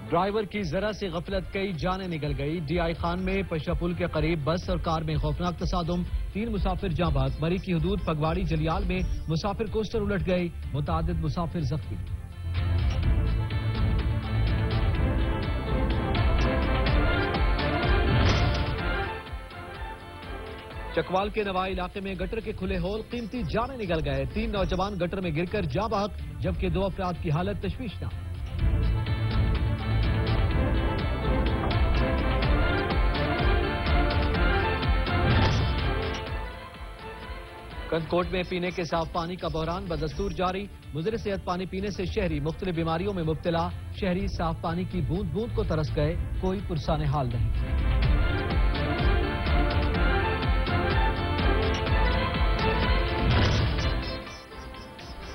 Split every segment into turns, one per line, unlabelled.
Driver کی ذرا سی غفلت کئی جانیں نکل گئی. ڈی آئی خان میں پشا پل کے قریب بس اور کار میں خوفناک تصادم. 3 مسافر جاں بحق. مری کی حدود پگواڑی جلیال میں مسافر کوسٹر الٹ گئی. متعدد مسافر زخمی. چکوال کے نوائی علاقے میں گٹر کے کھلے ہول. قیمتی جانیں نکل گئے. 3 نوجوان گٹر میں گر کر جاں بحق جبکہ 2 افراد کی حالت تشویشناک. کنکوٹ میں پینے کے صاف پانی کا بحران بدستور جاری. مضر صحت پانی پینے سے شہری مختلف بیماریوں میں مبتلا. شہری صاف پانی کی بوند بوند کو ترس گئے. کوئی پرسان حال نہیں.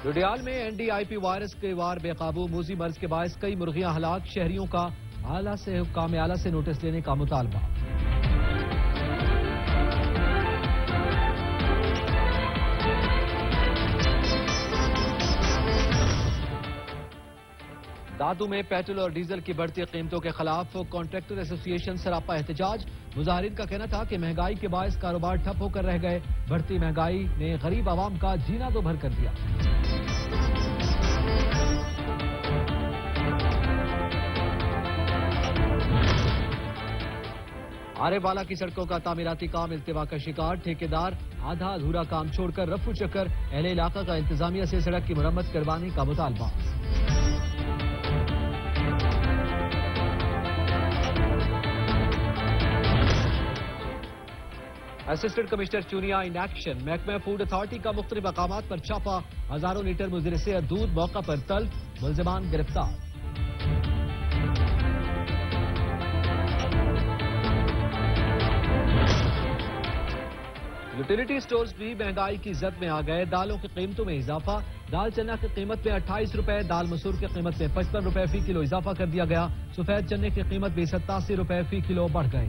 لڈیال میں N D I P virus کے وار بے قابو. موذی مرض کے باعث کئی مرغیاں ہلاک. شہریوں کا حکام اعلیٰ سے نوٹس لینے کا مطالبہ. دادو میں پیٹرول اور ڈیزل کی بڑھتی قیمتوں کے خلاف کانٹریکٹر ایسوسی ایشن سراپا احتجاج. مظاہرین کا کہنا تھا کہ مہنگائی کے باعث کاروبار ٹھپ ہو کر رہ گئے. بڑھتی مہنگائی نے غریب عوام کا جینا دو بھر کر دیا. آرے والا کی سڑکوں کا تعمیراتی کام التوا کا شکار. ٹھیکیدار آدھا ادھورا کام چھوڑ کر رفو چکر. اہل علاقہ کا انتظامیہ سے سڑک کی مرمت کروانے کا مطالبہ. Assistant commissioner Chunian in action. محکمہ فوڈ اتھارٹی کا مختلف مقامات پر چھاپا. ہزاروں لیٹر مضر صحت دودھ موقع پر تلف. ملزمان گرفتار. یوٹیلیٹی سٹورز بھی مہنگائی کی زد میں آ گئے. دالوں کی قیمتوں میں اضافہ. دال چنا کی قیمت میں 28 روپے. دال مسور کی قیمت میں 55 روپے فی کلو اضافہ کر دیا گیا. سفید چنے کی قیمت بھی 87 روپے فی کلو بڑھ گئے.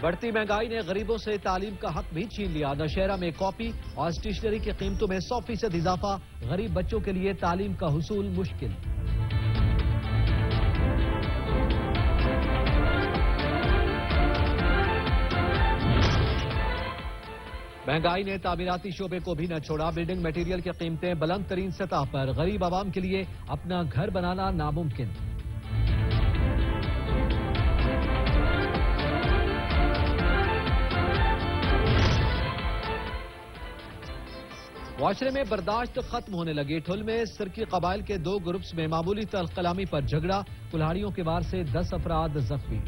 بڑھتی مہنگائی نے غریبوں سے تعلیم کا حق بھی چھین لیا. دشہرہ میں کاپی اور اسٹیشنری کی قیمتوں میں 100% اضافہ. غریب بچوں کے لیے تعلیم کا حصول مشکل. مہنگائی نے تعمیراتی شعبے کو بھی نہ چھوڑا. بلڈنگ میٹیریل کی قیمتیں بلند ترین سطح پر. غریب عوام کے لیے اپنا گھر بنانا ناممکن. معاشرے میں برداشت ختم ہونے لگی. ٹھل میں سرکی قبائل کے 2 گروپس میں معمولی تلخ کلامی پر جھگڑا. کلہاڑیوں کے وار سے 10 افراد زخمی.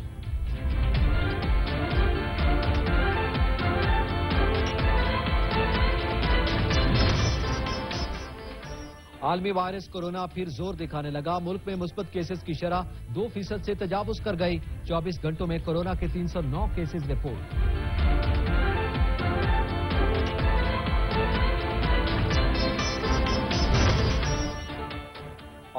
عالمی وائرس کورونا پھر زور دکھانے لگا. ملک میں مثبت کیسز کی شرح 2% سے تجاوز کر گئی. 24 گھنٹوں میں کورونا کے 309 کیسز رپورٹ.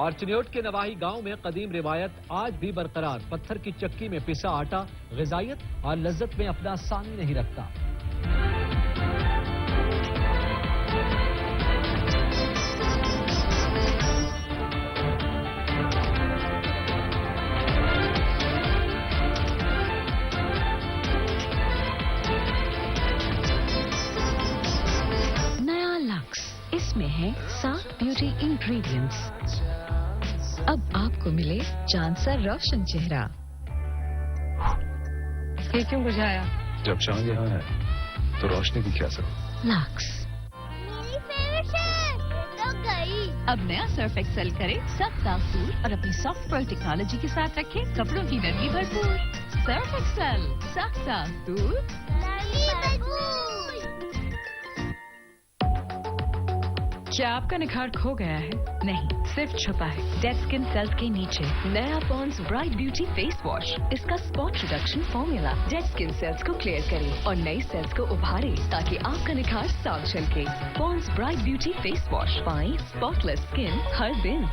اور چنیوٹ کے نواحی گاؤں میں قدیم روایت آج بھی برقرار. پتھر کی چکی میں پسا آٹا غذائیت اور لذت میں اپنا ثانی نہیں رکھتا.
نیا لکس. اس میں ہے 7 بیوٹی انگریڈینٹس. اب آپ کو ملے چاند سا روشن چہرہ.
یہ کیوں بجھایا؟
جب چاند یہاں ہے تو روشنی بھی کیا ضرورت.
لکس.
میری فیوریٹ تو گئی.
اب نیا سرف ایکسل کرے سخت داغ دور اور اپنی سافٹ پرل ٹیکنالوجی کے ساتھ رکھے کپڑوں کی نرمی بھرپور. سرف ایکسل سخت داغ دور.
کیا آپ کا نکھار کھو گیا ہے؟
نہیں، صرف چھپا ہے ڈیڈ اسکن سیلز کے نیچے. نیا Pond's bright beauty face wash. اس کا spot reduction formula dead skin cells کو کلیئر کرے اور نئی سیلز کو ابھارے تاکہ آپ کا نکھار صاف چھلکے. Pond's bright beauty face wash. پائیں اسپاٹ لیس اسکن ہر دن.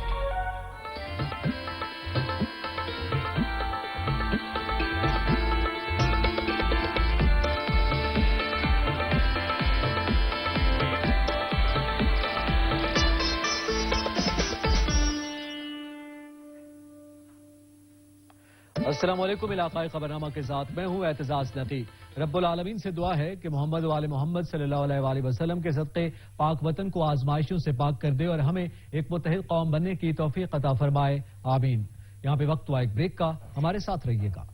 السلام علیکم، علاقائی خبرنامہ کے ساتھ میں ہوں اعتزاز نقی۔ رب العالمین سے دعا ہے کہ محمد و آل محمد صلی اللہ علیہ وآلہ وسلم کے صدقے پاک وطن کو آزمائشوں سے پاک کر دے اور ہمیں ایک متحد قوم بننے کی توفیق عطا فرمائے، آمین۔ یہاں پہ وقت ہوا ایک بریک کا، ہمارے ساتھ رہیے گا۔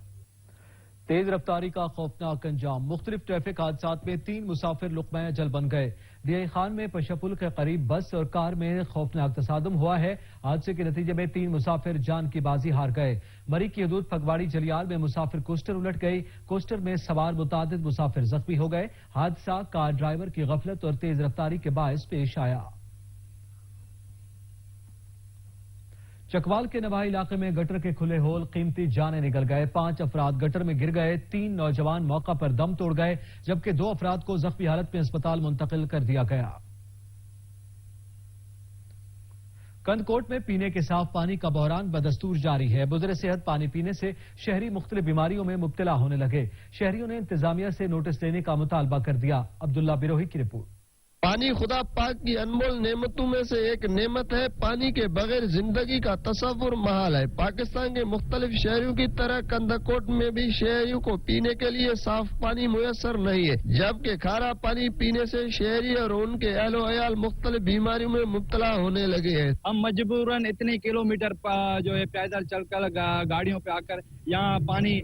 تیز رفتاری کا خوفناک انجام، مختلف ٹریفک حادثات میں 3 مسافر لقمہ اجل بن گئے۔ ڈی آئی خان میں پشا پل کے قریب بس اور کار میں خوفناک تصادم ہوا ہے۔ حادثے کے نتیجے میں 3 مسافر جان کی بازی ہار گئے۔ مری کی حدود پھگواڑی جلیال میں مسافر کوسٹر الٹ گئی، کوسٹر میں سوار متعدد مسافر زخمی ہو گئے۔ حادثہ کار ڈرائیور کی غفلت اور تیز رفتاری کے باعث پیش آیا۔ چکوال کے نواحی علاقے میں گٹر کے کھلے ہول، قیمتی جانیں نکل گئے۔ 5 افراد گٹر میں گر گئے، 3 نوجوان موقع پر دم توڑ گئے، جبکہ 2 افراد کو زخمی حالت میں اسپتال منتقل کر دیا گیا۔ کندکوٹ میں پینے کے صاف پانی کا بحران بدستور جاری ہے۔ بزرگ صحت پانی پینے سے شہری مختلف بیماریوں میں مبتلا ہونے لگے۔ شہریوں نے انتظامیہ سے نوٹس دینے کا مطالبہ کر دیا۔ عبداللہ بروہی کی رپورٹ۔
پانی خدا پاک کی انمول نعمتوں میں سے ایک نعمت ہے۔ پانی کے بغیر زندگی کا تصور محال ہے۔ پاکستان کے مختلف شہروں کی طرح کندکوٹ میں بھی شہریوں کو پینے کے لیے صاف پانی میسر نہیں ہے، جبکہ کھارا پانی پینے سے شہری اور ان کے اہل و عیال مختلف بیماریوں میں مبتلا ہونے لگے ہیں۔
ہم مجبوراً اتنے کلومیٹر جو ہے پیدل چل کر گاڑیوں پہ آ کر یہاں پانی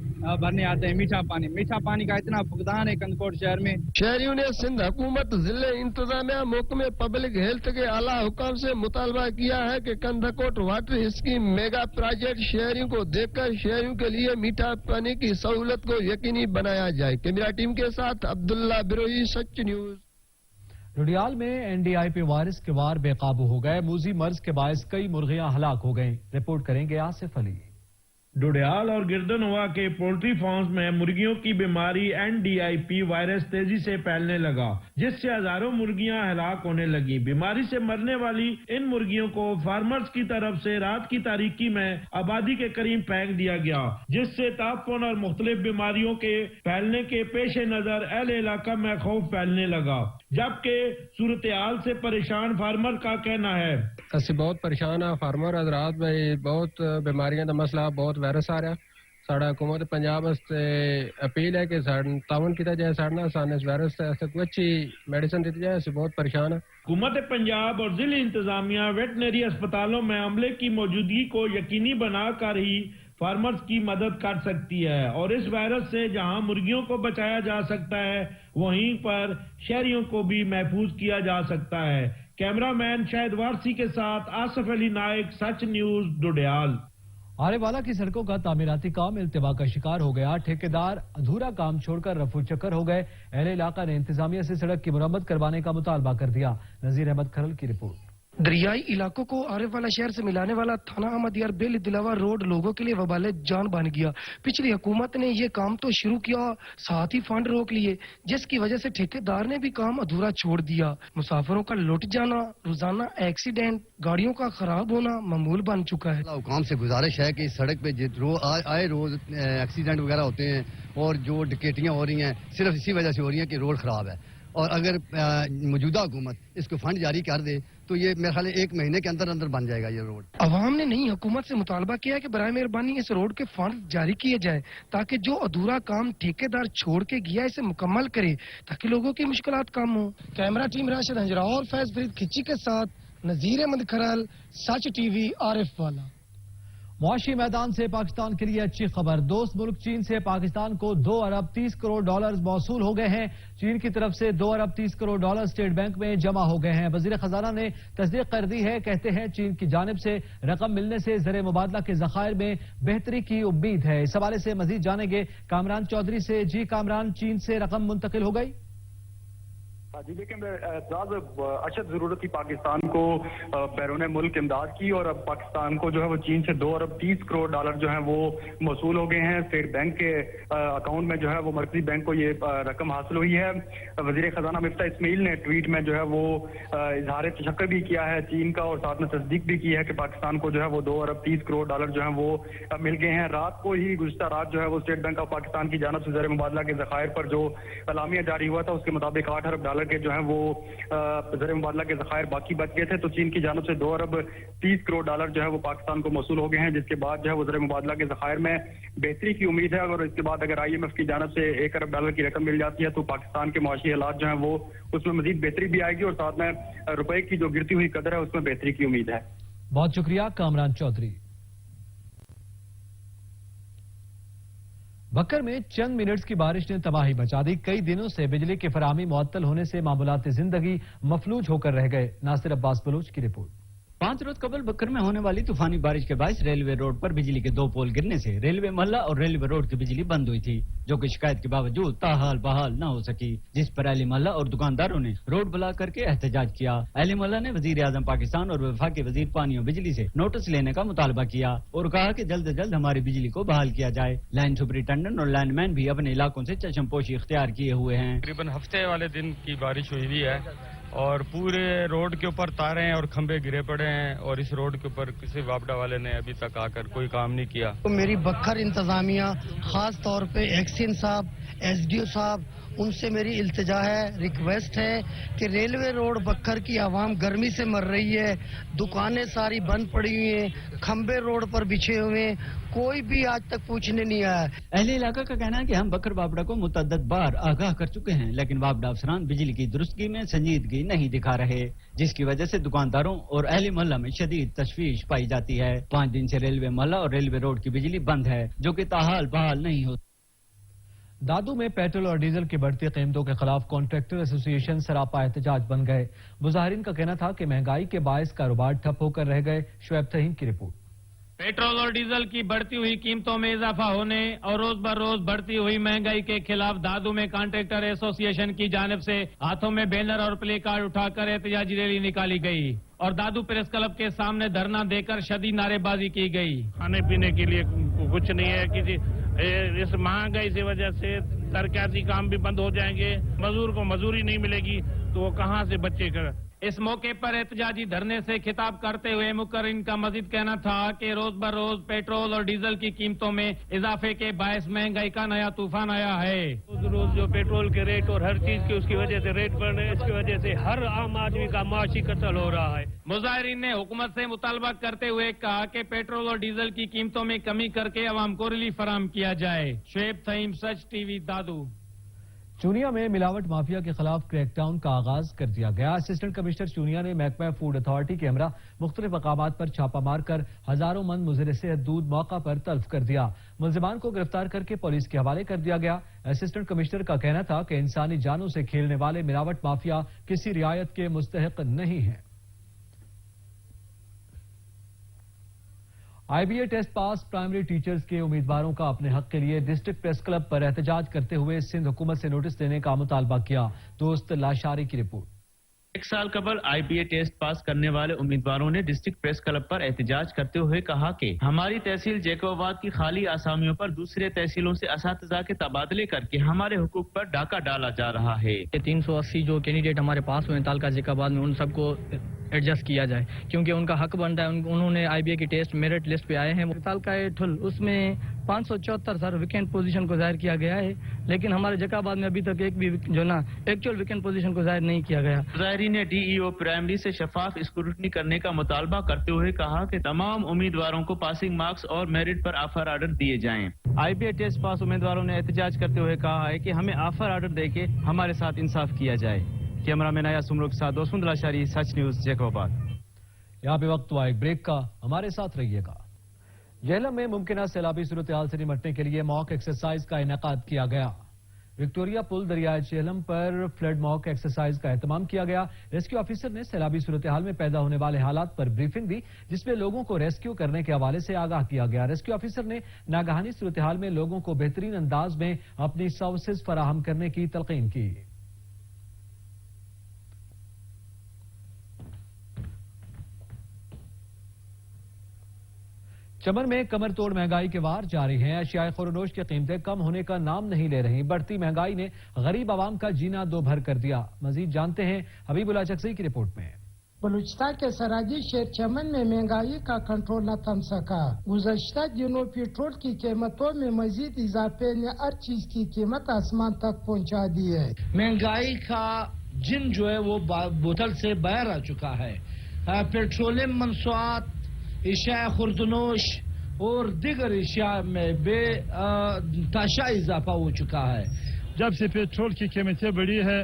بھرنے آتے ہیں۔ میٹھا پانی کا اتنا فقدان ہے کندکوٹ شہر میں۔
شہریوں نے سندھ حکومت، ضلع انتظامیہ، محکمہ پبلک ہیلتھ کے اعلیٰ حکام سے مطالبہ کیا ہے کہ کندکوٹ واٹر اسکیم میگا پروجیکٹ شہریوں کو دیکھ کر شہریوں کے لیے میٹھا پانی کی سہولت کو یقینی بنایا جائے۔ کیمرہ ٹیم کے ساتھ عبداللہ بروئی، سچ نیوز۔
ڈوڈیال میں NDIP وائرس کے وار بے قابو ہو گئے۔ موذی مرض کے باعث کئی مرغیاں ہلاک ہو گئیں۔ رپورٹ کریں گے آصف علی۔
ڈوڈیال اور گردنوا کے پولٹری فارمز میں مرغیوں کی بیماری NDIP وائرس تیزی سے پھیلنے لگا، جس سے ہزاروں مرغیاں ہلاک ہونے لگی۔ بیماری سے مرنے والی ان مرغیوں کو فارمرز کی طرف سے رات کی تاریکی میں آبادی کے قریب پھینک دیا گیا، جس سے تعفن اور مختلف بیماریوں کے پھیلنے کے پیش نظر اہل علاقہ میں خوف پھیلنے لگا، جبکہ صورتحال سے پریشان فارمر کا کہنا ہے
اسی بہت پریشان ہے فارمر حضرات میں، بہت بیماریاں کا مسئلہ، بہت وائرس آ رہا۔ ساڑا حکومت پنجاب سے اپیل ہے کہ تعاون کیا جائے، سارنا اس وائرس سے کوئی اچھی میڈیسن دیتی جائے، اسی بہت پریشان ہے۔
حکومت پنجاب اور ضلع انتظامیہ ویٹنری اسپتالوں میں عملے کی موجودگی کو یقینی بنا کر ہی فارمرز کی مدد کر سکتی ہے، اور اس وائرس سے جہاں مرغیوں کو بچایا جا سکتا ہے وہیں پر شہریوں کو بھی محفوظ کیا جا سکتا ہے۔ کیمرہ مین شاہد وارسی کے ساتھ آصف علی نائک، سچ نیوز، ڈوڈیال۔
آرے والا کی سڑکوں کا تعمیراتی کام التوا کا شکار ہو گیا۔ ٹھیکیدار ادھورا کام چھوڑ کر رفو چکر ہو گئے۔ اہل علاقہ نے انتظامیہ سے سڑک کی مرمت کروانے کا مطالبہ کر دیا۔ نذیر احمد کھرل کی رپورٹ۔
دریائی علاقوں کو عارف والا شہر سے ملانے والا تھانہ احمد یار بل دلاور روڈ لوگوں کے لیے وبال جان بن گیا۔ پچھلی حکومت نے یہ کام تو شروع کیا، ساتھ ہی فنڈ روک لیے، جس کی وجہ سے ٹھیکیدار نے بھی کام ادھورا چھوڑ دیا۔ مسافروں کا لٹ جانا، روزانہ ایکسیڈنٹ، گاڑیوں کا خراب ہونا معمول بن چکا ہے۔
حکام سے گزارش ہے کہ اس سڑک پہ آئے روز ایکسیڈنٹ وغیرہ ہوتے ہیں، اور جو ڈکیٹیاں ہو رہی ہیں صرف اسی وجہ سے ہو رہی ہیں کہ روڈ خراب ہے، اور اگر موجودہ حکومت اس کو فنڈ جاری کر دے تو یہ میرے خیال 1 مہینے کے اندر اندر بن جائے گا یہ روڈ۔
عوام نے نئی حکومت سے مطالبہ کیا ہے کہ برائے مہربانی اس روڈ کے فنڈ جاری کیے جائیں، تاکہ جو ادھورا کام ٹھیکیدار چھوڑ کے گیا اسے مکمل کرے، تاکہ لوگوں کی مشکلات کم ہوں۔ کیمرہ ٹیم راشد ہنجرا اور فیض فرید کھچی کے ساتھ نذیر احمد کھرل، سچ ٹی وی، عارف والا۔
معاشی میدان سے پاکستان کے لیے اچھی خبر، دوست ملک چین سے پاکستان کو $2 ارب 30 کروڑ موصول ہو گئے ہیں۔ چین کی طرف سے $2 ارب 30 کروڑ اسٹیٹ بینک میں جمع ہو گئے ہیں۔ وزیر خزانہ نے تصدیق کر دی ہے، کہتے ہیں چین کی جانب سے رقم ملنے سے زر مبادلہ کے ذخائر میں بہتری کی امید ہے۔ اس حوالے سے مزید جانیں گے کامران چودھری سے۔ جی کامران، چین سے رقم منتقل ہو گئی؟
جی دیکھیں، اشد ضرورت تھی پاکستان کو بیرون ملک امداد کی، اور اب پاکستان کو جو ہے وہ چین سے $2 ارب 30 کروڑ جو ہیں وہ موصول ہو گئے ہیں۔ اسٹیٹ بینک کے اکاؤنٹ میں جو ہے وہ مرکزی بینک کو یہ رقم حاصل ہوئی ہے۔ وزیر خزانہ مفتاح اسماعیل نے ٹویٹ میں جو ہے وہ اظہار تشکر بھی کیا ہے چین کا، اور ساتھ میں تصدیق بھی کی ہے کہ پاکستان کو جو ہے وہ $2 ارب 30 کروڑ جو ہیں وہ مل گئے ہیں۔ رات کو ہی، گزشتہ رات جو ہے وہ اسٹیٹ بینک آف پاکستان کی جانب سے زر مبادلہ کے ذخائر پر جو اعلامیہ جاری ہوا تھا، اس کے مطابق $8 ارب کے جو ہیں وہ زر مبادلہ کے ذخائر باقی بچ گئے किए थे, तो चीन की जानिब से 2 अरब 30 करोड़ डॉलर जो है वो पाकिस्तान को मौसूल हो गए हैं, जिसके बाद जो है वज़ीर मुबादला के ज़खायर में बेहतरी की उम्मीद है। और इसके बाद अगर IMF की जानिब से 1 अरब डॉलर की रकम मिल जाती है तो पाकिस्तान के मुआशी हालात जो हैं वो उसमें मजीद बेहतरी भी आएगी और साथ में रुपए की जो गिरती हुई कदर है उसमें बेहतरी की उम्मीद है।
बहुत शुक्रिया कामरान चौधरी। बक्कर में चंद मिनट्स की बारिश ने तबाही मचा दी। कई दिनों से बिजली की फराहमी मुअत्तल होने से मामूलाती जिंदगी मफलूज होकर रह गए। नासिर अब्बास बलूच की रिपोर्ट।
5 रोज कबल बक्कर में होने वाली तूफानी बारिश के बायस रेलवे रोड पर बिजली के 2 पोल गिरने से रेलवे महल्ला और रेलवे रोड की बिजली बंद हुई थी, जो कि शिकायत के बावजूद ताहाल बहाल न हो सकी, जिस पर अहले महल्ला और दुकानदारों ने रोड बुला करके एहतजाज किया। अहले महल्ला ने वजीर आजम पाकिस्तान और वफाकी वजीर पानी और बिजली से नोटिस लेने का मुतालबा किया और कहा कि जल्द से जल्द हमारी बिजली को बहाल किया जाए। लाइन सुपरिटेंडेंट और लाइनमैन भी अपने इलाकों से चशमपोशी इख्तियार किए हुए हैं।
तकरीबन हफ्ते वाले दिन की बारिश हुई है और पूरे रोड के ऊपर तारें और खंबे गिरे पड़े हैं और इस रोड के ऊपर किसी वापडा वाले ने अभी तक आकर कोई काम नहीं किया।
तो मेरी बक्कर इंतजामिया, खास तौर पे एक्सिन साहब, SDO साहब, उनसे मेरी इल्तिजा है, रिक्वेस्ट है कि रेलवे रोड बक्कर की आवाम गर्मी से मर रही है, दुकानें सारी बंद पड़ी हुई हैं, खंबे रोड पर बिछे हुए हैं, कोई भी आज तक पूछने नहीं आया।
अहले इलाका का कहना है कि हम बकर वापडा को मुतअद्दिद बार आगाह कर चुके हैं, लेकिन वापडा अफसरान बिजली की दुरुस्तगी में संजीदगी नहीं दिखा रहे, जिसकी वजह से दुकानदारों और अहले मोहल्ला में शदीद तशवीश पाई जाती है। 5 दिन से रेलवे मोहल्ला और रेलवे रोड की बिजली बंद है, जो कि ताहाल बहाल नहीं होती।
दादू में पेट्रोल और डीजल की बढ़ती कीमतों के खिलाफ कॉन्ट्रैक्टर एसोसिएशन सरापा एहतजाज बन गए। मुजाहिरीन का कहना था कि महंगाई के बायस कारोबार ठप होकर रह गए। शुएब तहीम की रिपोर्ट।
पेट्रोल और डीजल की बढ़ती हुई कीमतों में इजाफा होने और रोज बर रोज बढ़ती हुई महंगाई के खिलाफ दादू में कॉन्ट्रैक्टर एसोसिएशन की जानिब से हाथों में बैनर और प्ले कार्ड उठाकर एहतजाजी रैली निकाली गई और दादू प्रेस क्लब के सामने धरना देकर शदीद नारेबाजी की गई।
खाने पीने के लिए कुछ नहीं है, किसी इस महंगाई की वजह से तरक्याती काम भी बंद हो जाएंगे, मजदूर को मजदूरी नहीं मिलेगी तो वो कहाँ से बच्चे कर।
इस मौके पर एहतजाजी धरने से खिताब करते हुए मुकर्रिन का मजीद कहना था कि रोज बर रोज पेट्रोल और डीजल की कीमतों में इजाफे के बायस महंगाई का नया तूफान आया है।
रोज जो पेट्रोल के रेट और हर चीज के उसकी वजह से रेट बढ़ रहे हैं, इसकी वजह से हर आम आदमी का माशी कत्ल हो रहा है।
मुजाहिरीन ने हुकूमत से मुतालबा करते हुए कहा कि पेट्रोल और डीजल की कीमतों में कमी करके अवाम को रिलीफ फराहम किया जाए। शुएब तहीम, सच TV दादू।
चूनिया में मिलावट माफिया के खिलाफ क्रैकडाउन का आगाज कर दिया गया। असिस्टेंट कमिश्नर चूनिया ने महकमा फूड अथॉरिटी के हमरा मुख्तलिफ मकामात पर छापा मारकर हजारों मन मुज़र सेहत दूध मौका पर तल्फ कर दिया। मुलजिमान को गिरफ्तार करके पुलिस के हवाले कर दिया गया। असिस्टेंट कमिश्नर का कहना था कि इंसानी जानों से खेलने वाले मिलावट माफिया किसी रियायत के मुस्तहिक नहीं है। IBA test pass primary teachers के उम्मीदवारों का अपने हक के लिए डिस्ट्रिक्ट प्रेस क्लब पर एहतजाज करते हुए सिंध हुकूमत से नोटिस देने का मुतालबा किया। दोस्त लाशारी की रिपोर्ट।
1 साल कबल IBA टेस्ट पास करने वाले उम्मीदवारों ने डिस्ट्रिक्ट प्रेस क्लब पर एहतजाज करते हुए कहा कि हमारी तहसील जैकोबाद की खाली आसामियों पर दूसरे तहसीलों से असातिज़ा के तबादले करके हमारे हुकूक पर डाका डाला जा रहा है।
380 जो कैंडिडेट हमारे पास हुए तालका जैकोबाद में, उन सबको एडजस्ट किया जाए क्योंकि उनका हक बनता है। उन्होंने IBA की टेस्ट मेरिट लिस्ट पे आए हैं। तालका ठुल उसमें 574 सर वैकेंट पोजीशन को जाहिर किया गया है, लेकिन हमारे जैकोबाद में अभी तक एक भी जो ना एक्चुअल वैकेंट पोजीशन को जाहिर नहीं किया गया।
मुजाहिरीन ने DEO प्राइमरी से शफाफ स्क्रूटनी करने का मुतालबा करते हुए कहा कि तमाम उम्मीदवारों को पासिंग मार्क्स और मेरिट पर ऑफर ऑर्डर दिए जाएं।
IBA टेस्ट पास उम्मीदवारों ने एहतजाज करते हुए कहा है कि हमें ऑफर ऑर्डर देके हमारे साथ इंसाफ किया जाए। कैमरा मैन आया सुमरुख के साथ दोस्त लाशारी, सच न्यूज जैकोबाद।
यहाँ पे वक्त हुआ एक ब्रेक का, हमारे साथ रहिएगा। जेहलम में मुमकिन सैलाबी सूरत हाल से निपटने के लिए मॉक एक्सरसाइज का इनेकाद किया गया। विक्टोरिया पुल दरियाए जेहलम पर फ्लड मॉक एक्सरसाइज का एहतमाम किया गया। रेस्क्यू ऑफिसर ने सैलाबी सूरत हाल में पैदा होने वाले हालात पर ब्रीफिंग दी, जिसमें लोगों को रेस्क्यू करने के हवाले से आगाह किया गया। रेस्क्यू ऑफिसर ने नागहानी सूरत हाल में लोगों को बेहतरीन अंदाज में अपनी सर्विसेज फराहम करने की तलकीन की। चमन में कमर तोड़ महंगाई के वार जारी हैं। अशियाए खुरनोश की कीमतें कम होने का नाम नहीं ले रही। बढ़ती महंगाई ने गरीब आवाम का जीना दो भर कर दिया। मजीद जानते हैं हबीबुल्लाह चकसी की रिपोर्ट में।
बलूचिस्तान के सराजी शहर चमन में महंगाई का कंट्रोल न थम सका। गुज़श्ता दिनों पेट्रोल की कीमतों में मजीद इजाफे ने हर चीज की कीमत आसमान तक पहुंचा दी है।
महंगाई का जिन जो है वो बोतल से बाहर आ चुका है।
पेट्रोलियम मंसूआत, اشیاء खुर्दनोश और दिगर اشیاء में बेतहाशा इजाफा हो चुका है।
जब से पेट्रोल की कीमतें बढ़ी है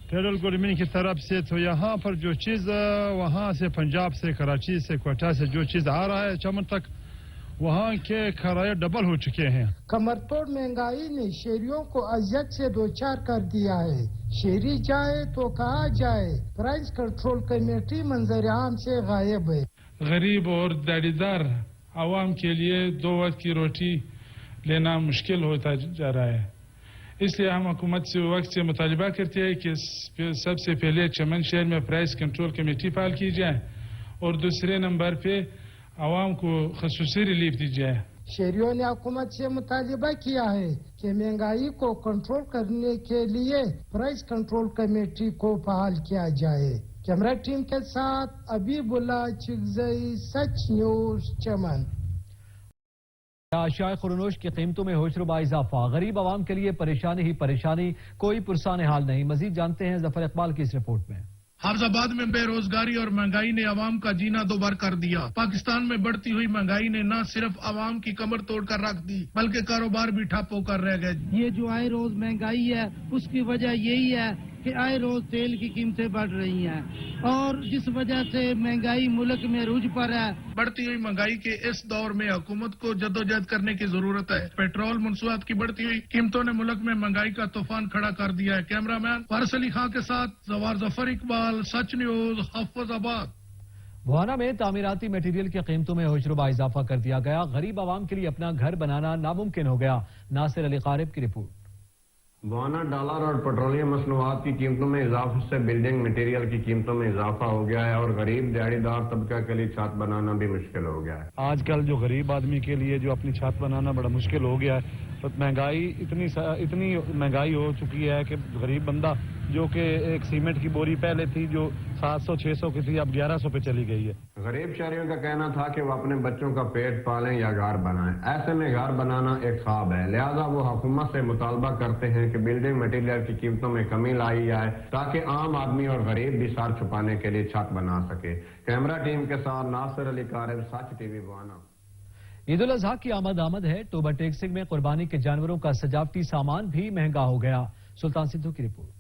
फेडरल गवर्नमेंट की तरफ से, तो यहाँ पर जो चीज़ वहाँ से पंजाब से, कराची से, कोटा से जो चीज़ आ रहा है चमन तक, वहाँ के किराए डबल हो चुके हैं।
कमरतोड़ महंगाई ने शहरियों को अजियत से दो चार कर दिया है। शहरी जाए तो कहा जाए, प्राइस कंट्रोल कमेटी मंजर आम से गायब है।
गरीब और दिहाड़ीदार आवाम के लिए 2 वक्त की रोटी लेना मुश्किल होता जा रहा है। इसलिए हम हुकूमत से वक्त से मुतालबा करते हैं कि सबसे पहले चमन शहर में प्राइस कंट्रोल कमेटी फाल की जाए और दूसरे नंबर पे आवाम को खसूसी रिलीफ दी जाए।
शहरियों ने हुकूमत से मुतालबा किया है कि महंगाई को कंट्रोल करने के लिए प्राइस कंट्रोल कमेटी को बहाल किया जाए। कैमरा टीम के साथ अबीबुल्ला चिगजई, सच न्यूज चमन।
अशिया खुर्दनोश की कीमतों में होशरुबा इजाफा, गरीब आवाम के लिए परेशानी ही परेशानी, कोई पुरसान हाल नहीं। मजीद जानते हैं जफर इकबाल की इस रिपोर्ट में।
हाफजाबाद में बेरोजगारी और महंगाई ने आवाम का जीना दोबार कर दिया। पाकिस्तान में बढ़ती हुई महंगाई ने न सिर्फ आवाम की कमर तोड़ कर रख दी, बल्कि कारोबार भी ठप होकर रह गए।
ये जो आए रोज महंगाई है उसकी वजह यही है कि आए रोज तेल की कीमतें बढ़ रही हैं और जिस वजह से महंगाई मुल्क में रूज पर है।
बढ़ती हुई महंगाई के इस दौर में हुकूमत को जद्दोजहद करने की जरूरत है। पेट्रोल मंसूआत की बढ़ती हुई कीमतों ने मुल्क में महंगाई का तूफान खड़ा कर दिया है। कैमरामैन वारिस अली खां के साथ जफर इकबाल, सच न्यूज, हाफिजाबाद।
बुहाना में तामीराती मटेरियल की कीमतों में होशरुबा इजाफा कर दिया गया। गरीब आवाम के लिए अपना घर बनाना नामुमकिन हो गया। नासिर अली कारिब की रिपोर्ट।
बुहाना डॉलर और पेट्रोलियम मसनूआत की कीमतों में इजाफे से बिल्डिंग मटेरियल की कीमतों में इजाफा हो गया है और गरीब दिहाड़ीदार तबका के लिए छत बनाना भी मुश्किल हो गया है।
आजकल जो गरीब आदमी के लिए जो अपनी छत बनाना बड़ा मुश्किल हो गया है। तो महंगाई इतनी महंगाई हो चुकी है कि गरीब बंदा जो कि एक सीमेंट की बोरी पहले थी जो 700-600 की थी, अब 1100 पे चली गई है।
गरीब शहरियों का कहना था कि वो अपने बच्चों का पेट पालें या घर बनाएं। ऐसे में घर बनाना एक ख्वाब है, लिहाजा वो हुकूमत से मुतालबा करते हैं कि बिल्डिंग मटेरियल की कीमतों में कमी लाई जाए ताकि आम आदमी और गरीब भी सर छुपाने के लिए छत बना सके। कैमरा टीम के साथ नासिर अली कारिब, सच टीवी बुहाना।
ईद उल अजहा की आमद है। टोबा टेक्सिंग में कुर्बानी के जानवरों का सजावटी सामान भी महंगा हो गया। सुल्तान सिद्धू की रिपोर्ट।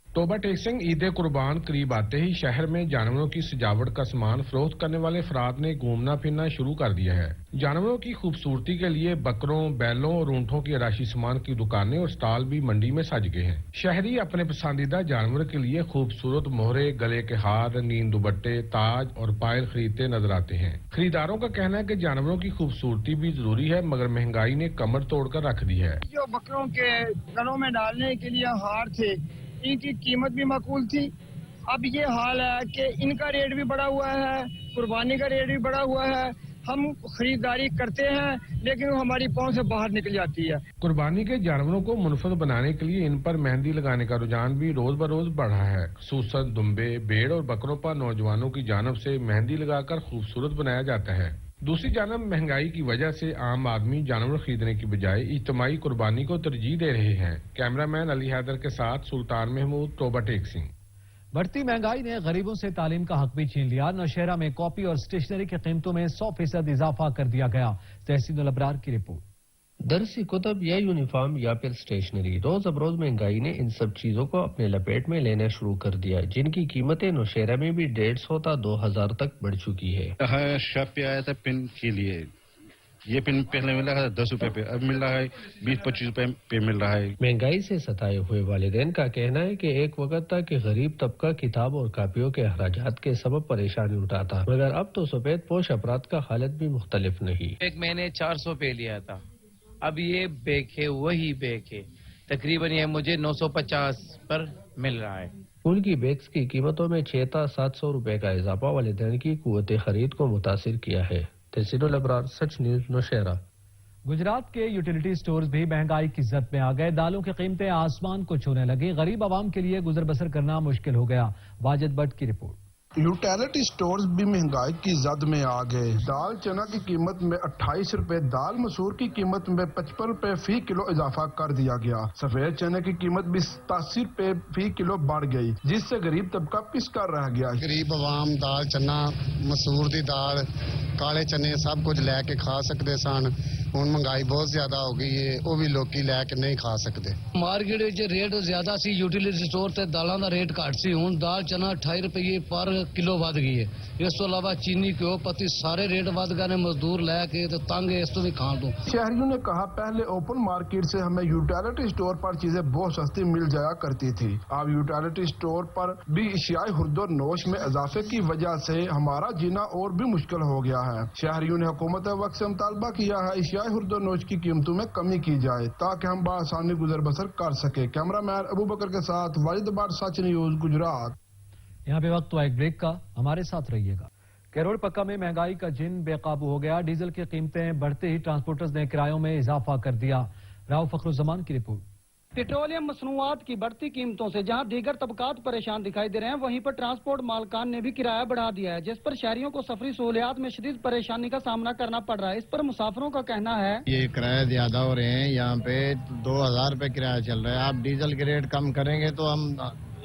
टोबा टेक्सिंग ईद कुर्बान करीब आते ही शहर में जानवरों की सजावट का सामान फरोख्त करने वाले अफराद ने घूमना फिरना शुरू कर दिया है। जानवरों की खूबसूरती के लिए बकरों, बैलों और ऊंटों की राशि सामान की दुकानें और स्टॉल भी मंडी में सज गए हैं। शहरी अपने पसंदीदा जानवर के लिए खूबसूरत मोहरे, गले के हार, नींद दुपट्टे, ताज और पायल खरीदते नजर आते हैं। खरीदारों का कहना है कि जानवरों की खूबसूरती भी जरूरी है, मगर महंगाई ने कमर तोड़कर रख दी है।
जो बकरों के गलों में डालने के लिए हार थे, इनकी कीमत भी माकूल थी। अब ये हाल है कि इनका रेट भी बढ़ा हुआ है, कुर्बानी का रेट भी बढ़ा हुआ है। हम खरीदारी करते हैं लेकिन वो हमारी पहुंच से बाहर निकल जाती है।
कुर्बानी के जानवरों को मुनफरद बनाने के लिए इन पर मेहंदी लगाने का रुझान भी रोज बरोज बढ़ रहा है। सूसत, दुम्बे, भेड़ और बकरों पर नौजवानों की जानब से मेहंदी लगाकर खूबसूरत बनाया जाता है। दूसरी जानब महंगाई की वजह से आम आदमी जानवर खरीदने की बजाय इज्तिमाई कुर्बानी को तरजीह दे रहे हैं। कैमरामैन अली हैदर के साथ सुल्तान महमूद, टोबा टेक्सिंग।
बढ़ती महंगाई ने गरीबों से तालीम का हक भी छीन लिया। नौशहरा में कॉपी और स्टेशनरी की कीमतों में 100% इजाफा कर दिया गया। तहसीन अबरार की रिपोर्ट।
दरसी कुतब या यूनिफॉर्म या फिर स्टेशनरी, रोज अबरोज महंगाई ने इन सब चीजों को अपने लपेट में लेना शुरू कर दिया, जिनकी कीमतें नौशहरा में भी 150 था 2000 तक बढ़ चुकी है।
शॉप पे आया था पेन के लिए, ये पेन पहले मिला था 10 रुपए पे, अब मिल रहा है 20-25 रुपए पे मिल रहा है।
महंगाई से सताए हुए वालिदैन का कहना है कि एक वक्त था कि गरीब तबका किताब और कापियों के अखराजात के सबब परेशानी उठाता, मगर अब तो सफेद पोश अफराद का हालत भी मुख्तलिफ नहीं।
एक महीने 400 पे लिया था, अब ये बैग है वही बैग है, तकरीबन ये मुझे 950 पर मिल रहा है।
उनकी बैग्स की कीमतों में 600-700 रुपए का इजाफा वालिदैन की कुव्वत खरीद को मुतासिर किया है। तहसीनुल अबरार, सच न्यूज, नौशहरा।
गुजरात के यूटिलिटी स्टोर्स भी महंगाई की जद में आ गए। दालों की कीमतें आसमान को छूने लगी। गरीब आवाम के लिए गुजर बसर करना मुश्किल हो गया। वाजिद भट्ट की रिपोर्ट।
यूटिलिटी स्टोर्स भी महंगाई की जद में आ गए। दाल चना की कीमत में 28 रुपए, दाल मसूर की कीमत में 55 रुपए फी किलो इजाफा कर दिया गया। सफेद चने की कीमत भी 87 रुपए फी किलो बढ़ गई, जिससे गरीब तबका पिसका रह गया।
गरीब आवाम दाल चना मसूर दी दाल काले चने सब कुछ लैके खा सकते सन, ਹੁਣ महंगाई बहुत ज्यादा हो गई है, वो भी लोग लैके नहीं खा सकते।
मार्केट रेट ज्यादा सी, यूटिलिटी स्टोर ते दालों का रेट घट सी, हुण दाल चना 28 रुपये पर किलो वध गई है। इस तो अलावा चीनी घ्यो पत्ती सारे रेट वध गए ने, मजदूर लैके तो तंग है इस तो भी खाण तो।
शहरियों ने कहा पहले ओपन मार्केट से हमें यूटिलिटी स्टोर पर चीजें बहुत सस्ती मिल जाया करती थी, अब यूटिलिटी स्टोर पर भी एशियाई हुर्दो नोश में इजाफे की वजह से हमारा जीना और भी मुश्किल हो गया है। शहरियों ने हुकूमत वक्त से मुतालबा किया है एशियाई हुर्दो नोश की कीमतों में कमी की जाए ताकि हम बआसानी गुजर बसर कर सके। कैमरामैन अबू बकर के साथ वाजिद अब्बार, सच न्यूज गुजरात।
यहाँ पे वक्त हुआ एक ब्रेक का, हमारे साथ रहिएगा। कैरोल पक्का में महंगाई का जिन बेकाबू हो गया, डीजल की कीमतें बढ़ते ही ट्रांसपोर्टर्स ने किरायों में इजाफा कर दिया। राव फखरुज्जमान की रिपोर्ट।
पेट्रोलियम मसनूआत की बढ़ती कीमतों से जहां दीगर तबकात परेशान दिखाई दे रहे हैं, वहीं पर ट्रांसपोर्ट मालकान ने भी किराया बढ़ा दिया है, जिस पर शहरियों को सफरी सहूलियात में शदीद परेशानी का सामना करना पड़ रहा है। इस पर मुसाफिरों का कहना है
ये किराया ज्यादा हो रहे हैं, यहाँ पे 2000 रुपए किराया चल रहा है। आप डीजल के रेट कम करेंगे तो हम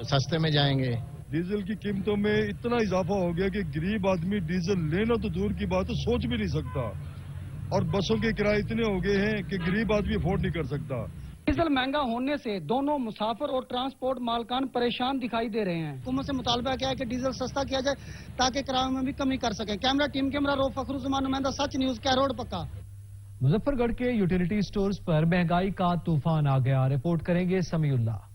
सस्ते में जाएंगे।
डीजल की कीमतों में इतना इजाफा हो गया कि गरीब आदमी डीजल लेना तो दूर की बात है, सोच भी नहीं सकता, और बसों के किराए इतने हो गए हैं कि गरीब आदमी अफोर्ड नहीं कर सकता।
डीजल महंगा होने से दोनों मुसाफिर और ट्रांसपोर्ट मालकान परेशान दिखाई दे रहे हैं। हुकूमत से मुतालबा किया है कि डीजल सस्ता किया जाए ताकि किरायों में भी कमी कर सके। कैमरा टीम कैमरा रो फखरुज्जमान, नुमाइंदा सच न्यूज, कैरोड पक्का।
मुजफ्फरगढ़ के यूटिलिटी स्टोर्स पर महंगाई का तूफान आ गया, रिपोर्ट करेंगे समीउल्लाह।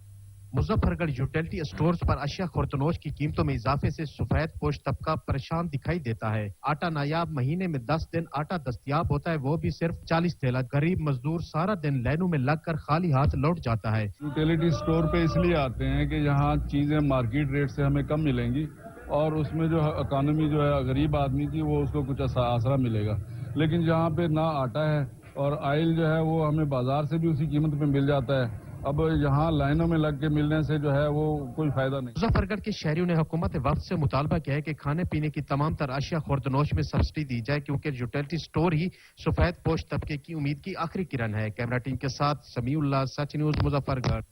मुजफ्फरगढ़ यूटिलिटी स्टोर्स पर अशिया खुर्दनोश की कीमतों में इजाफे से सफेद पोश तबका परेशान दिखाई देता है। आटा नायाब महीने में 10 दिन आटा दस्तयाब होता है, वो भी सिर्फ 40 थैला। गरीब मजदूर सारा दिन लाइनों में लगकर खाली हाथ लौट जाता है।
यूटिलिटी स्टोर पे इसलिए आते हैं कि यहाँ चीजें मार्केट रेट से हमें कम मिलेंगी और उसमें जो इकोनॉमी जो है गरीब आदमी की वो उसको कुछ आसरा मिलेगा। लेकिन जहाँ पे ना आटा है और ऑयल जो है वो हमें बाजार से भी उसी कीमत पे मिल जाता है, अब यहाँ लाइनों में लग के मिलने से जो है वो कोई फायदा नहीं।
मुजफ्फरगढ़ के शहरियों ने हुकूमत वक्त से मुतालबा किया है कि खाने पीने की तमाम तर अशिया खुर्दनोश में सब्सिडी दी जाए, क्योंकि यूटिलिटी स्टोर ही सफेद पोश तबके की उम्मीद की आखिरी किरण है। कैमरा टीम के साथ समीउल्लाह, सच न्यूज, मुजफ्फरगढ़।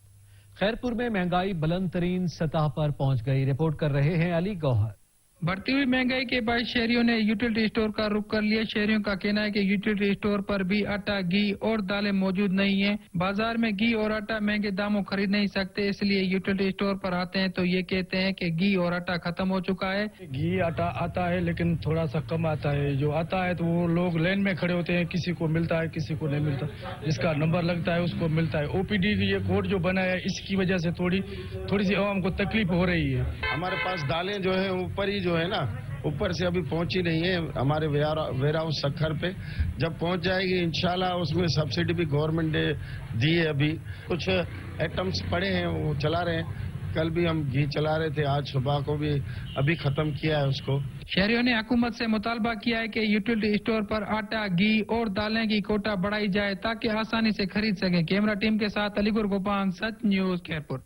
खैरपुर में महंगाई बुलंद तरीन सतह पर पहुंच गई, रिपोर्ट कर रहे हैं अली गौहर।
बढ़ती हुई महंगाई के बाद शहरियों ने यूटिलिटी स्टोर का रुख कर लिया। शहरियों का कहना है कि यूटिलिटी स्टोर पर भी आटा, घी और दालें मौजूद नहीं है। बाजार में घी और आटा महंगे दामों खरीद नहीं सकते, इसलिए यूटिलिटी स्टोर पर आते हैं तो ये कहते हैं कि घी और आटा खत्म हो चुका है।
घी आटा आता है लेकिन थोड़ा सा कम आता है, जो आता है तो वो लोग लाइन में खड़े होते हैं, किसी को मिलता है किसी को नहीं मिलता, जिसका नंबर लगता है उसको मिलता है। ओपीडी की ये कोड जो बना है इसकी वजह से थोड़ी सी आवाम को तकलीफ हो रही है।
हमारे पास दालें जो है ऊपर ही जो है ना, ऊपर से अभी पहुंची नहीं है हमारे वेयर हाउस सखर पे, जब पहुंच जाएगी इंशाल्लाह उसमें सब्सिडी भी गवर्नमेंट ने दी है। अभी कुछ आइटम्स पड़े हैं वो चला रहे हैं, कल भी हम घी चला रहे थे, आज सुबह को भी अभी खत्म किया है उसको।
शहरियों ने हुकूमत से मुतालबा किया है कि यूटिलिटी स्टोर पर आटा, घी और दालें की कोटा बढ़ाई जाए ताकि आसानी से खरीद सके। कैमरा टीम के साथ अलीगुर गोपांग, सच न्यूज, खैरपुर।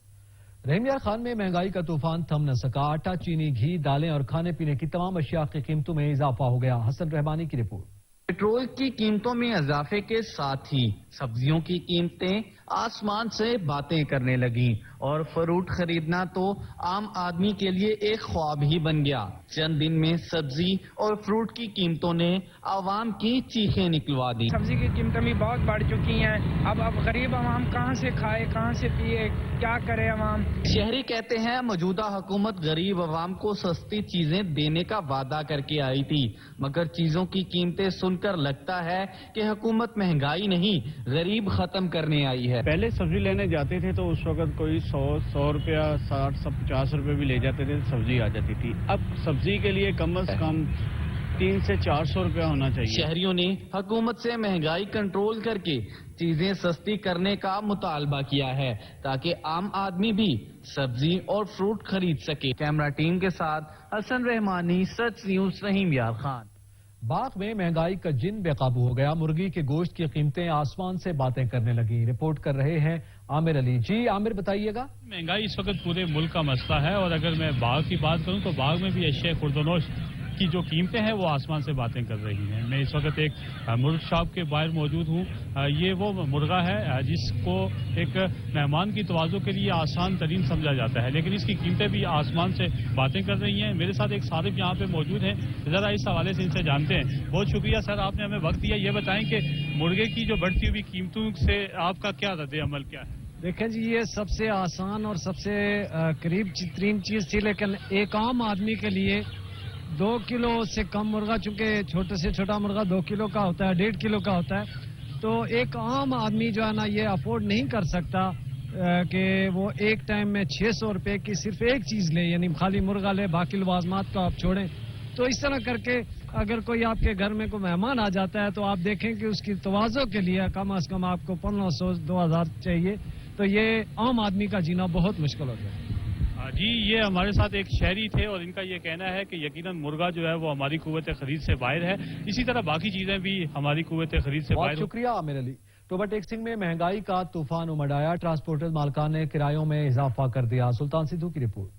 रहीमयार खान में महंगाई का तूफान थम न सका, आटा, चीनी, घी, दालें और खाने पीने की तमाम अशिया की कीमतों में इजाफा हो गया। हसन रहमानी की रिपोर्ट।
पेट्रोल की कीमतों में इजाफे के साथ ही सब्जियों की कीमतें आसमान से बातें करने लगी और फ्रूट खरीदना तो आम आदमी के लिए एक ख्वाब ही बन गया। चंद दिन में सब्जी और फ्रूट की कीमतों ने आवाम की चीखें निकलवा दी।
सब्जी की कीमतें भी बहुत बढ़ चुकी हैं, अब गरीब आवाम कहां से खाए, कहां से पिए, क्या करे आवाम।
शहरी कहते हैं मौजूदा हुकूमत गरीब आवाम को सस्ती चीजें देने का वादा करके आई थी, मगर चीजों की कीमतें सुनकर लगता है कि हुकूमत महंगाई नहीं गरीब खत्म करने आई है।
पहले सब्जी लेने जाते थे तो उस वक्त कोई 100 रुपया, 60, 50 रुपए भी ले जाते थे, सब्जी आ जाती थी। अब सब्जी के लिए कम से कम 300 से 400 रुपया होना चाहिए।
शहरियों ने हुकूमत से महंगाई कंट्रोल करके चीजें सस्ती करने का मुतालबा किया है ताकि आम आदमी भी सब्जी और फ्रूट खरीद सके। कैमरा टीम के साथ हसन रहमानी, सच न्यूज, रहीमयार खान।
बाग में महंगाई का जिन बेकाबू हो गया, मुर्गी के गोश्त की कीमतें आसमान से बातें करने लगी, रिपोर्ट कर रहे हैं आमिर अली। जी आमिर बताइएगा।
महंगाई इस वक्त पूरे मुल्क का मसला है और अगर मैं बाग की बात करूं तो बाग में भी अशिया खुर्दनोश की जो कीमतें हैं वो आसमान से बातें कर रही हैं। मैं इस वक्त एक मुर्ग शॉप के बाहर मौजूद हूं। ये वो मुर्गा है जिसको एक मेहमान की तवाज़ो के लिए आसान तरीन समझा जाता है, लेकिन इसकी कीमतें भी आसमान से बातें कर रही हैं। मेरे साथ एक सारिफ यहाँ पे मौजूद हैं, जरा इस हवाले से इनसे जानते हैं। बहुत शुक्रिया सर, आपने हमें वक्त दिया। ये बताएं कि मुर्गे की जो बढ़ती हुई कीमतों से आपका क्या रद्द अमल क्या है?
देखें जी, ये सबसे आसान और सबसे करीब तरीन चीज़ थी, लेकिन एक आम आदमी के लिए 2 किलो से कम मुर्गा, चूंकि छोटे से छोटा मुर्गा 2 किलो का होता है, 1.5 किलो का होता है, तो एक आम आदमी जो है ना ये अफोर्ड नहीं कर सकता कि वो एक टाइम में 600 रुपए की सिर्फ एक चीज़ ले, यानी खाली मुर्गा ले, बाकी लवाजमात को आप छोड़ें। तो इस तरह करके अगर कोई आपके घर में कोई मेहमान आ जाता है तो आप देखें कि उसकी तवाज़ो के लिए कम अज़ कम आपको 1500-2000 चाहिए, तो ये आम आदमी का जीना बहुत मुश्किल हो गया।
जी, ये हमारे साथ एक शहरी थे और इनका ये कहना है कि यकीनन मुर्गा जो है वो हमारी कुव्वत खरीद से बाहर है, इसी तरह बाकी चीजें भी हमारी कुव्वत खरीद से बाहर।
बहुत शुक्रिया आमिर अली। टोबा टेक्सिंग में महंगाई का तूफान उमड़ आया, ट्रांसपोर्टर मालकान ने किरायों में इजाफा कर दिया। सुल्तान सिद्धू की रिपोर्ट।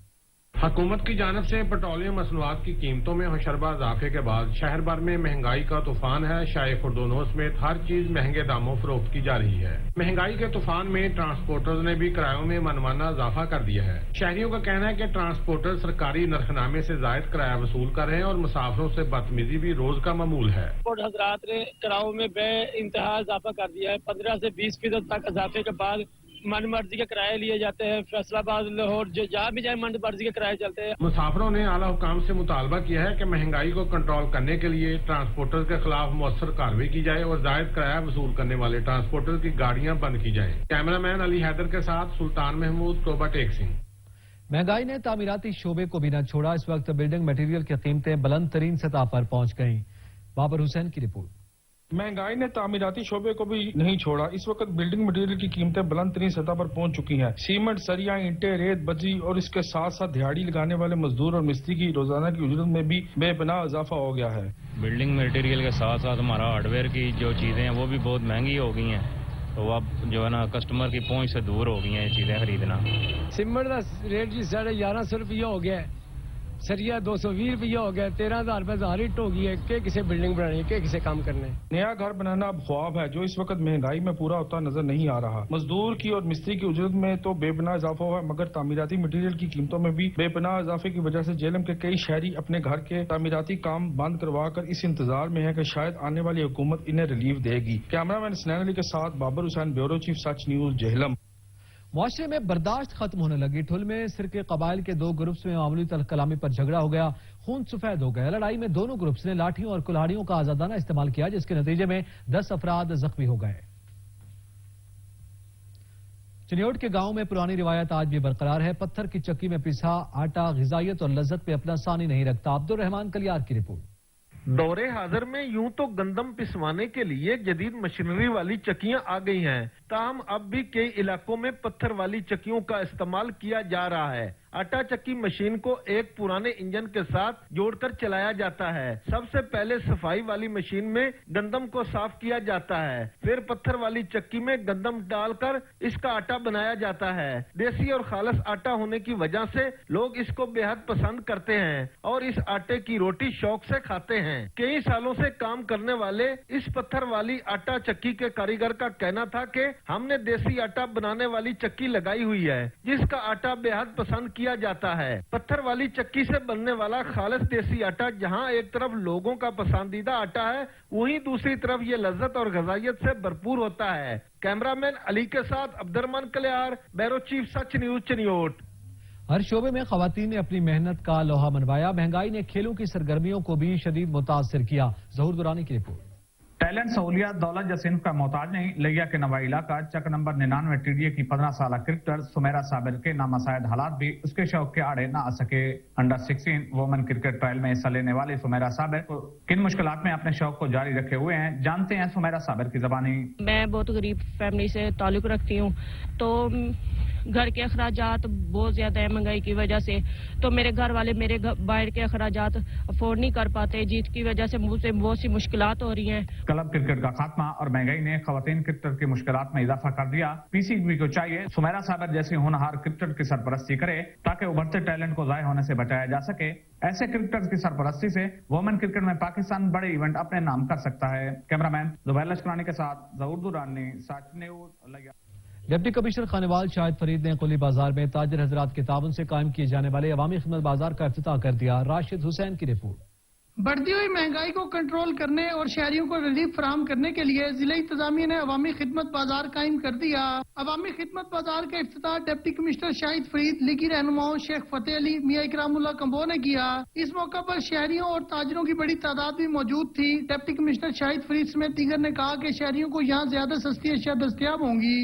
हुकूमत की जानिब से पेट्रोलियम मसनूआत की कीमतों में होशरबा इजाफे के बाद शहर भर में महंगाई का तूफान है। शाय खुर्दनोश समेत हर चीज महंगे दामों फरोख्त की जा रही है। महंगाई के तूफान में ट्रांसपोर्टर्स ने भी किरायों में मनमाना इजाफा कर दिया है। शहरियों का कहना है कि ट्रांसपोर्टर सरकारी नरखनामे से जायद किराया वसूल कर रहे हैं और मुसाफिरों से बदतमीजी भी रोज का मामूल है।
हजरात ने किरायों में बे इंतहा इजाफा कर दिया है। 15 से 20% तक इजाफे के बाद मन मर्जी के किराए लिए जाते हैं। फैसलाबाद, लाहौर, जहाँ भी जाए मन मर्जी के किराए चलते हैं।
मुसाफिरों ने आला हुकाम से मुतालबा किया है कि महंगाई को कंट्रोल करने के लिए ट्रांसपोर्टर के खिलाफ मौसर कार्रवाई की जाए और जायद किराया वसूल करने वाले ट्रांसपोर्टर की गाड़ियां बंद की जाएं। कैमरामैन अली हैदर के साथ सुल्तान महमूद, टोबा टेक्सिंग।
महंगाई ने तामीराती शोबे को भी न छोड़ा। इस वक्त बिल्डिंग मटेरियल की कीमतें बुलंद तरीन सतह पर पहुंच गई। बाबर हुसैन की रिपोर्ट।
महंगाई ने तामीराती शोबे को भी नहीं छोड़ा। इस वक्त बिल्डिंग मटेरियल की कीमतें बुलंद तरीन सतह पर पहुंच चुकी हैं। सीमेंट, सरिया, ईंटें, रेत, बजरी और इसके साथ साथ दिहाड़ी लगाने वाले मजदूर और मिस्त्री की रोजाना की उजरत में भी बेपनाह इजाफा हो गया है।
बिल्डिंग मटेरियल के साथ साथ हमारा हार्डवेयर की जो चीजें हैं वो भी बहुत महंगी हो गई हैं, तो अब जो है ना कस्टमर की पहुंच से दूर हो गई हैं ये चीजें खरीदना।
सीमेंट का रेट जी 1150 रुपया हो गया है, सरिया 220 रुपया हो गया, 13,000 रुपये ज़ाहिर हिट हो गई है कि किसे बिल्डिंग बनानी के किसे काम करना है।
नया घर बनाना अब ख्वाब है जो इस वक्त महंगाई में पूरा होता नजर नहीं आ रहा। मजदूर की और मिस्त्री की उजरत में तो बेपनाह इजाफा हुआ, मगर तामीराती मटीरियल की कीमतों में भी बेपनाह इजाफे की वजह से जेलम के कई शहरी अपने घर के तामीराती काम बंद करवा कर इस इंतजार में है कि शायद आने वाली हुकूमत इन्हें रिलीफ देगी। कैमरामैन स्नैन अली के साथ बाबर हुसैन, ब्यूरो चीफ, सच न्यूज, जेहलम।
मुआशरे में बर्दाश्त खत्म होने लगी। ठुल में सिरके कबाइल के 2 ग्रुप्स में मामूली कलामी पर झगड़ा हो गया, खून सफेद हो गया। लड़ाई में दोनों ग्रुप्स ने लाठियों और कुल्हाड़ियों का आजादाना इस्तेमाल किया, जिसके नतीजे में 10 अफराद जख्मी हो गए। चिन्योट के गांव में पुरानी रिवायत आज भी बरकरार है। पत्थर की चक्की में पिसा आटा ग़िज़ाइयत और लज्जत पे अपना सानी नहीं रखता। अब्दुल रहमान कलियार की रिपोर्ट।
दौरे हाजिर में यूं तो गंदम पिसवाने के लिए जदीद मशीनरी वाली चक्कियां आ गई हैं, ताहम अब भी कई इलाकों में पत्थर वाली चक्कियों का इस्तेमाल किया जा रहा है। आटा चक्की मशीन को एक पुराने इंजन के साथ जोड़कर चलाया जाता है। सबसे पहले सफाई वाली मशीन में गंदम को साफ किया जाता है, फिर पत्थर वाली चक्की में गंदम डालकर इसका आटा बनाया जाता है। देसी और खालस आटा होने की वजह से लोग इसको बेहद पसंद करते हैं और इस आटे की रोटी शौक से खाते हैं। कई सालों से काम करने वाले इस पत्थर वाली आटा चक्की के कारीगर का कहना था कि हमने देसी आटा बनाने वाली चक्की लगाई हुई है, जिसका आटा बेहद पसंद किया जाता है। पत्थर वाली चक्की से बनने वाला खालिस देसी आटा जहां एक तरफ लोगों का पसंदीदा आटा है, वहीं दूसरी तरफ ये लज्जत और ग़िज़ाइयत से भरपूर होता है। कैमरामैन अली के साथ अब्दुर्रहमान कलियार, ब्यूरो चीफ, सच न्यूज, चिन्योट।
हर शोबे में खवातीन ने अपनी मेहनत का लोहा मनवाया। महंगाई ने खेलों की सरगर्मियों को भी शदीद मुतासिर किया। ज़हूर दुरानी की रिपोर्ट।
टैलेंट सहूलियात दौलत जसीम का मोहताज नहीं। लिया के नवा इलाका चक नंबर 99 टीडीए की 15 साल क्रिकेटर सुमेरा साबिर के नामसायद हालात भी उसके शौक के आड़े ना आ सके। अंडर 16 वोमेन क्रिकेट ट्रायल में हिस्सा लेने वाली सुमेरा साबिर को किन मुश्किलात में अपने शौक को जारी रखे हुए हैं, जानते हैं सुमेरा साबिर की जबानी।
मैं बहुत गरीब फैमिली से ताल्लुक रखती हूँ, तो گھر کے اخراجات بہت زیادہ ہے مہنگائی کی وجہ سے, تو میرے گھر والے میرے باہر کے اخراجات افورڈ نہیں کر پاتے, جس کی وجہ سے مجھے بہت سی مشکلات ہو رہی ہیں.
کلب کرکٹ کا خاتمہ اور مہنگائی نے خواتین کرکٹر کی مشکلات میں اضافہ کر دیا. پی سی بی کو چاہیے سمیرا صابر جیسی ہونہار کرکٹر کی سرپرستی کرے تاکہ ابھرتے ٹیلنٹ کو ضائع ہونے سے بچایا جا سکے. ایسے کرکٹرز کی سرپرستی سے وومن کرکٹ میں پاکستان بڑے ایونٹ اپنے نام کر سکتا ہے. کیمرامین زبیر لشکرانی کے ساتھ ظہور درانی, سچ نیوز.
ڈپٹی کمشنر خانوال شاہد فرید نے قلی بازار میں تاجر حضرات کے تعاون سے قائم کیے جانے والے عوامی خدمت بازار کا افتتاح کر دیا. راشد حسین کی رپورٹ.
بڑھتی ہوئی مہنگائی کو کنٹرول کرنے اور شہریوں کو ریلیف فراہم کرنے کے لیے ضلع انتظامیہ نے عوامی خدمت بازار قائم کر دیا. عوامی خدمت بازار کا افتتاح ڈپٹی کمشنر شاہد فرید, لیگی رہنماؤں شیخ فتح علی, میاں اکرام اللہ کمبو نے کیا. اس موقع پر شہریوں اور تاجروں کی بڑی تعداد بھی موجود تھی. ڈپٹی کمشنر شاہد فرید سمیت دیگر نے کہا کہ شہریوں کو یہاں زیادہ سستی اشیاء دستیاب ہوں گی.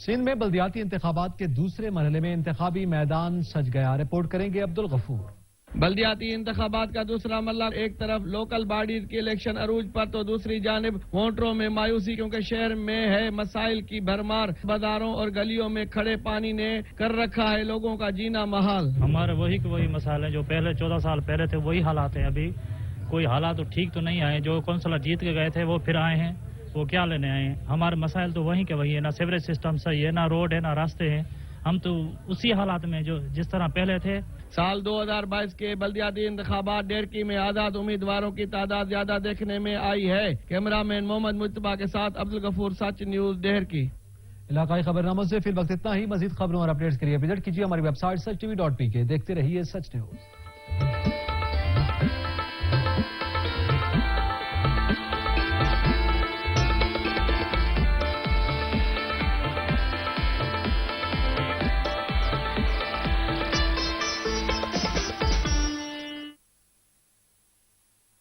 سندھ میں بلدیاتی انتخابات کے دوسرے مرحلے میں انتخابی میدان سج گیا. رپورٹ کریں گے عبدالغفور.
بلدیاتی انتخابات کا دوسرا مرحلہ, ایک طرف لوکل باڈیز کے الیکشن عروج پر تو دوسری جانب ووٹروں میں مایوسی, کیونکہ شہر میں ہے مسائل کی بھرمار. بازاروں اور گلیوں میں کھڑے پانی نے کر رکھا ہے لوگوں کا جینا محال.
ہمارے وہی مسائل ہیں جو پہلے 14 سال پہلے تھے, وہی حالات ہیں. ابھی کوئی حالات تو ٹھیک تو نہیں آئے. جو کونسلر جیت کے گئے تھے وہ پھر آئے ہیں, وہ کیا لینے آئے ہیں. ہمارے مسائل تو وہیں کے وہی ہے, نہ سیوریج سسٹم صحیح ہے, نہ روڈ ہے, نہ راستے ہیں. ہم تو اسی حالات میں جو جس طرح پہلے تھے.
سال 2022 کے بلدیاتی انتخابات ڈیرکی میں آزاد امیدواروں کی تعداد زیادہ دیکھنے میں آئی ہے. کیمرامین محمد مجتبیٰ کے ساتھ عبدالغفور, سچ نیوز ڈیرکی.
علاقائی خبرناموں سے فی الوقت اتنا ہی. مزید خبروں اور اپڈیٹس کے لیے وزٹ کیجیے ہماری ویب سائٹ sach tv.pk. دیکھتے رہیے سچ نیوز.